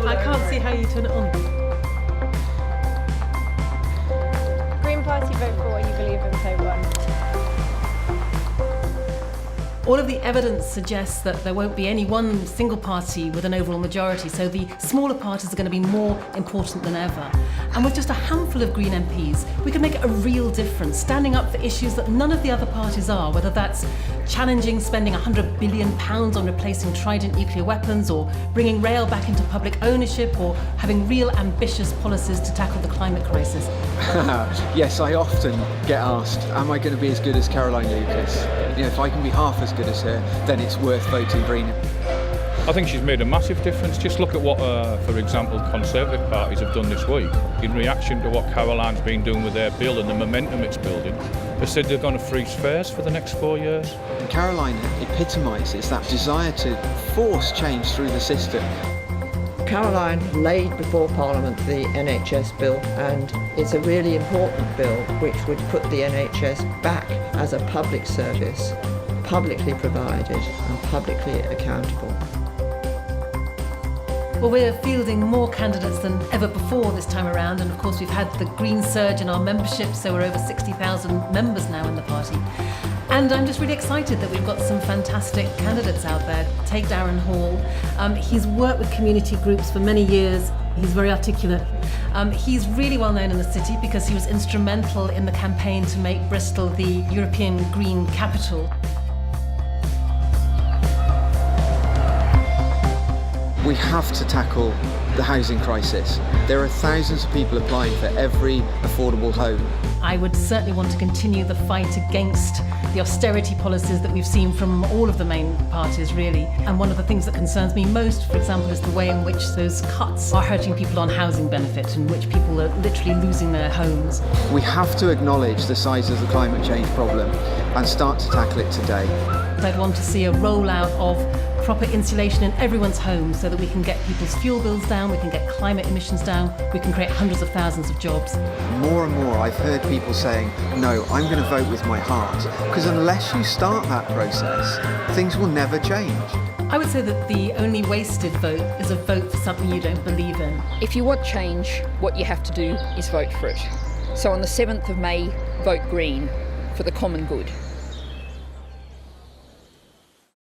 I can't see how you turn it on. Green Party, vote for what you believe in, vote 1. All of the evidence suggests that there won't be any one single party with an overall majority, so the smaller parties are going to be more important than ever. And with just a handful of Green MPs, we can make a real difference, standing up for issues that none of the other parties are, whether that's challenging spending £100 billion on replacing Trident nuclear weapons, or bringing rail back into public ownership, or having real ambitious policies to tackle the climate crisis. Yes, I often get asked, am I going to be as good as Caroline Lucas? You know, if I can be half as good as her, then it's worth voting Green. I think she's made a massive difference. Just look at what, for example, Conservative parties have done this week. In reaction to what Caroline's been doing with their bill and the momentum it's building, they said they're going to freeze fares for the next 4 years. And Caroline epitomises that desire to force change through the system. Caroline laid before Parliament the NHS bill, and it's a really important bill which would put the NHS back as a public service, publicly provided and publicly accountable. Well, we're fielding more candidates than ever before this time around, and of course we've had the Green surge in our membership, so we're over 60,000 members now in the party. And I'm just really excited that we've got some fantastic candidates out there. Take Darren Hall. He's worked with community groups for many years. He's very articulate. He's really well known in the city because he was instrumental in the campaign to make Bristol the European Green Capital. We have to tackle the housing crisis. There are thousands of people applying for every affordable home. I would certainly want to continue the fight against the austerity policies that we've seen from all of the main parties, really. And one of the things that concerns me most, for example, is the way in which those cuts are hurting people on housing benefit, in which people are literally losing their homes. We have to acknowledge the size of the climate change problem and start to tackle it today. I'd want to see a rollout of proper insulation in everyone's homes so that we can get people's fuel bills down, we can get climate emissions down, we can create hundreds of thousands of jobs. More and more I've heard people saying, no, I'm going to vote with my heart, because unless you start that process, things will never change. I would say that the only wasted vote is a vote for something you don't believe in. If you want change, what you have to do is vote for it. So on the 7th of May, vote Green for the common good.